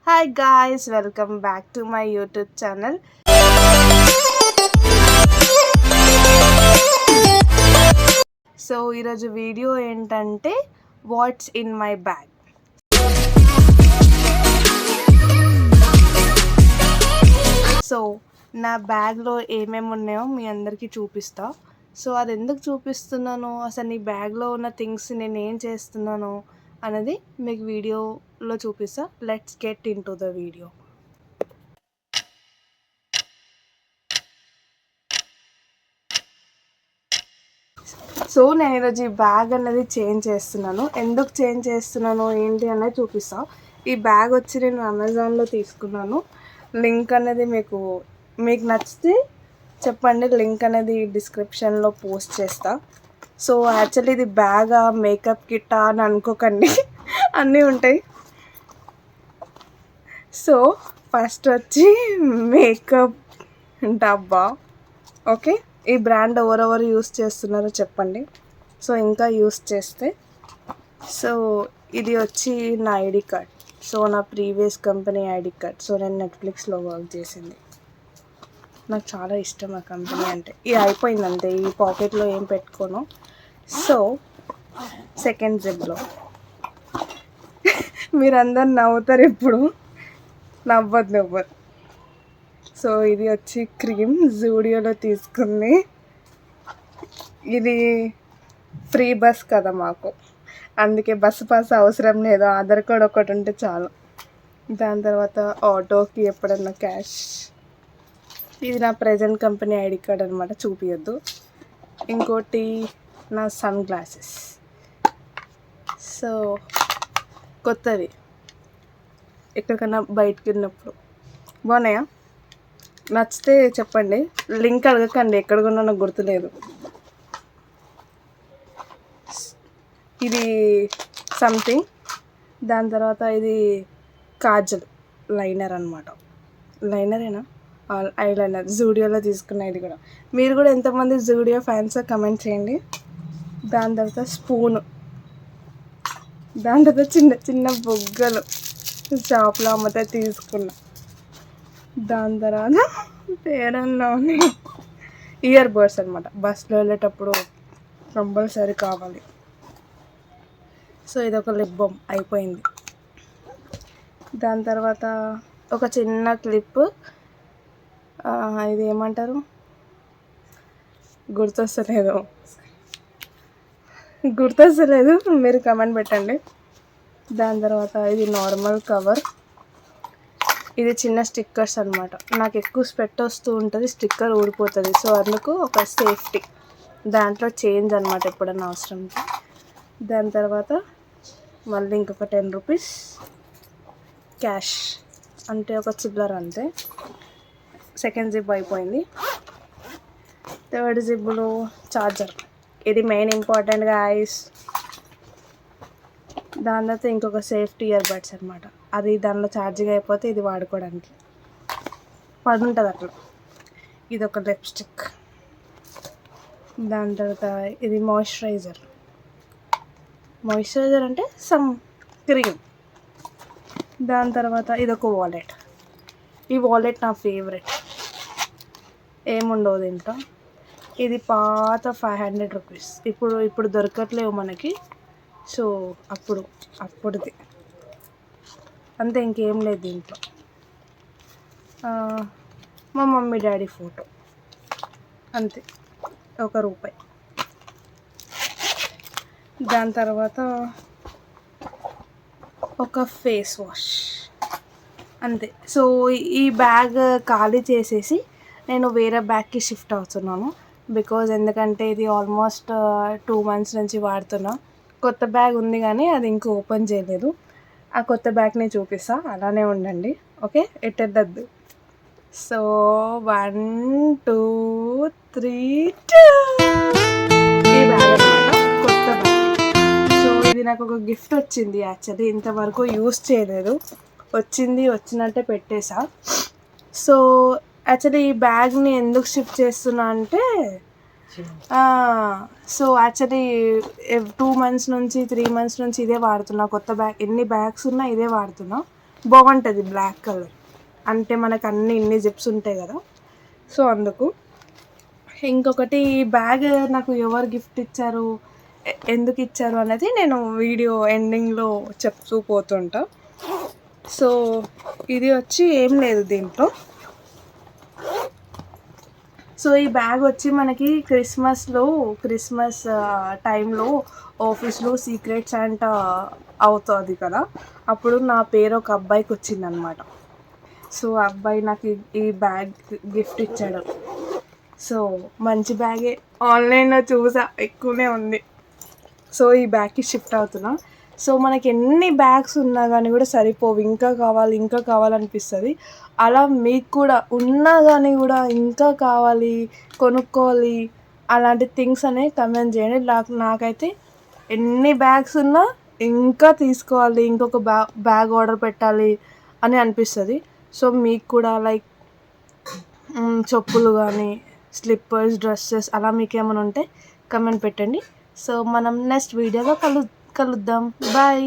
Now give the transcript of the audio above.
Hi guys, welcome back to my YouTube channel. So ఈరోజు video ఏంటంటే what's in my bag. So నా బ్యాగ్లో ఏమేమి ఉన్నాయో మీ అందరికీ చూపిస్తా. సో అది ఎందుకు చూపిస్తున్నాను, అసలు నీ బ్యాగ్లో ఉన్న థింగ్స్ నేను ఏం చేస్తున్నాను అనేది మీకు వీడియోలో చూపిస్తా. Let's get in to the video. So నేను ఈరోజు ఈ బ్యాగ్ అనేది చేంజ్ చేస్తున్నాను. ఎందుకు చేంజ్ చేస్తున్నాను ఏంటి అనేది చూపిస్తాను. ఈ బ్యాగ్ వచ్చి నేను అమెజాన్లో తీసుకున్నాను. లింక్ అనేది మీకు నచ్చితే చెప్పండి, లింక్ అనేది డిస్క్రిప్షన్లో పోస్ట్ చేస్తా. సో యాక్చువల్లీ ఇది బ్యాగా మేకప్ కిట్టా అని అనుకోకండి, అన్నీ ఉంటాయి. సో ఫస్ట్ వచ్చి మేకప్ డబ్బా. ఓకే, ఈ బ్రాండ్ ఎవరెవరు యూస్ చేస్తున్నారో చెప్పండి. సో ఇంకా యూస్ చేస్తే, సో ఇది వచ్చి నా ఐడి కార్డ్. సో నా previous company ID card. So నేను నెట్ఫ్లిక్స్లో వర్క్ చేసింది. నాకు చాలా ఇష్టం ఆ కంపెనీ అంటే. ఇది అయిపోయింది అంతే, ఈ పాకెట్లో ఏం పెట్టుకోను. సో సెకండ్ జిప్లో మీరందరు నవ్వుతారు, ఇప్పుడు నవ్వదు. సో ఇది వచ్చి క్రీమ్ జూడియోలో తీసుకుంది. ఇది ఫ్రీ బస్ కదా మాకు, అందుకే బస్సు పాస్ అవసరం లేదు, ఆధార్ కార్డ్ ఒకటి ఉంటే చాలు. దాని తర్వాత ఆటోకి ఎప్పుడన్నా క్యాష్. ఇది నా ప్రజెంట్ కంపెనీ ఐడి కార్డ్ అనమాట, చూపించద్దు. ఇంకోటి నా సన్ గ్లాసెస్. సో కొత్తవి, ఎక్కడికన్నా బయటకు వెళ్ళినప్పుడు. బాగున్నాయా? నచ్చితే చెప్పండి, లింక్ అడగకండి, ఎక్కడ కొన్నా నాకు గుర్తులేదు. ఇది సంథింగ్. దాని తర్వాత ఇది కాజల్ లైనర్ అనమాట. లైనరేనా, ఐలైనర్ జూడియోలో తీసుకున్న. ఇది కూడా మీరు కూడా ఎంతమంది జూడియో ఫ్యాన్స్ కమెంట్ చేయండి. దాని తర్వాత స్పూను. దాని తర్వాత చిన్న చిన్న బొగ్గలు షాప్లో అమ్మతే తీసుకున్నా. దాని తర్వాత పేరన్నాని ఇయర్ బడ్స్ అనమాట, బస్సులో వెళ్ళేటప్పుడు కంపల్సరీ కావాలి. సో ఇదొక లిప్ బామ్ అయిపోయింది. దాని తర్వాత ఒక చిన్న క్లిప్, ఇది ఏమంటారు గుర్తొస్తలేదు, మీరు కమెంట్ పెట్టండి. దాని తర్వాత ఇది నార్మల్ కవర్. ఇది చిన్న స్టిక్కర్స్ అనమాట. నాకు ఎక్కువ స్వెట్ వస్తూ ఉంటుంది, స్టిక్కర్ ఊడిపోతుంది. సో అందుకు ఒక సేఫ్టీ, దాంట్లో చేంజ్ అనమాట ఎప్పుడన్నా అవసరం. దాని తర్వాత మళ్ళీ ఇంకొక 10 రూపీస్ క్యాష్, అంటే ఒక చిల్లర అంతే. సెకండ్ జిప్ అయిపోయింది. థర్డ్ జిప్లో ఛార్జర్. ఇది మెయిన్ ఇంపార్టెంట్ గాయ్స్. దాని తర్వాత ఇంకొక సేఫ్టీ ఇయర్ బడ్స్ అనమాట. అది దానిలో ఛార్జింగ్ అయిపోతే ఇది వాడుకోవడానికి పడి ఉంటుంది అట్లా. ఇది ఒక లిప్స్టిక్. దాని తర్వాత ఇది మాయిశ్చరైజర్ అంటే సమ్ క్రీమ్. దాని తర్వాత ఇది ఒక వాలెట్. ఈ వాలెట్ నా ఫేవరెట్, ఏముండవు దీంట్లో. ఇది పాత 500 రూపీస్, ఇప్పుడు దొరకట్లేవు మనకి. సో అప్పుడుది అంతే, ఇంకేం లేదు దీంట్లో. మా మమ్మీ డాడీ ఫోటో అంతే, ₹1. దాని తర్వాత ఒక ఫేస్ వాష్ అంతే. సో ఈ బ్యాగ్ ఖాళీ చేసేసి నేను వేరే బ్యాగ్కి షిఫ్ట్ అవుతున్నాను. బికాజ్ ఎందుకంటే ఇది ఆల్మోస్ట్ 2 months నుంచి వాడుతున్నా. కొత్త బ్యాగ్ ఉంది కానీ అది ఇంకా ఓపెన్ చేయలేదు. ఆ కొత్త బ్యాగ్ని చూపిస్తా, అలానే ఉండండి. ఓకే, ఎట్టెద్దద్దు. సో 1 2 3 ఈ బ్యాగ్ అనమాట, కొత్త బ్యాగ్. సో ఇది నాకు ఒక గిఫ్ట్ వచ్చింది. యాక్చువల్లీ ఇంతవరకు యూస్ చేయలేదు, వచ్చినట్టే పెట్టేసా. సో యాక్చువల్లీ ఈ బ్యాగ్ని ఎందుకు షిఫ్ట్ చేస్తున్నా అంటే, సో యాక్చువల్లీ 2 months నుంచి 3 months నుంచి ఇదే వాడుతున్నా. కొత్త బ్యాగ్, ఎన్ని బ్యాగ్స్ ఉన్నా ఇదే వాడుతున్నా. బాగుంటుంది బ్లాక్ కలర్. అంటే మనకు అన్ని ఇన్ని జిప్స్ ఉంటాయి కదా, సో అందుకు. ఇంకొకటి ఈ బ్యాగ్ నాకు ఎవరు గిఫ్ట్ ఇచ్చారు, ఎందుకు ఇచ్చారు అనేది నేను వీడియో ఎండింగ్లో చెప్తూ పోతుంటా. సో ఇది వచ్చి ఏం లేదు దీంట్లో. సో ఈ బ్యాగ్ వచ్చి మనకి క్రిస్మస్ టైంలో ఆఫీస్లో సీక్రెట్ శాంటా అవుతుంది కదా, అప్పుడు నా పేరు ఒక అబ్బాయికి వచ్చిందనమాట. సో ఆ అబ్బాయి నాకు ఈ బ్యాగ్ గిఫ్ట్ ఇచ్చాడు. సో మంచి బ్యాగే, ఆన్లైన్లో చూసా ఎక్కువనే ఉంది. సో ఈ బ్యాగ్కి షిఫ్ట్ అవుతున్నా. సో మనకి ఎన్ని బ్యాగ్స్ ఉన్నా కానీ కూడా సరిపోవు, ఇంకా కావాలనిపిస్తుంది. అలా మీకు కూడా ఉన్నా కానీ కూడా ఇంకా కావాలి, కొనుక్కోవాలి అలాంటి థింగ్స్ అనేవి కమెంట్ చేయండి. నాకైతే ఎన్ని బ్యాగ్స్ ఉన్నా ఇంకా తీసుకోవాలి, ఇంకొక బ్యాగ్ ఆర్డర్ పెట్టాలి అని అనిపిస్తుంది. సో మీకు కూడా లైక్ చెప్పులు కానీ, స్లిప్పర్స్, డ్రెస్సెస్ అలా మీకు ఏమైనా ఉంటే కమెంట్ పెట్టండి. సో మనం నెక్స్ట్ వీడియోలో కలుద్దాం. బాయ్.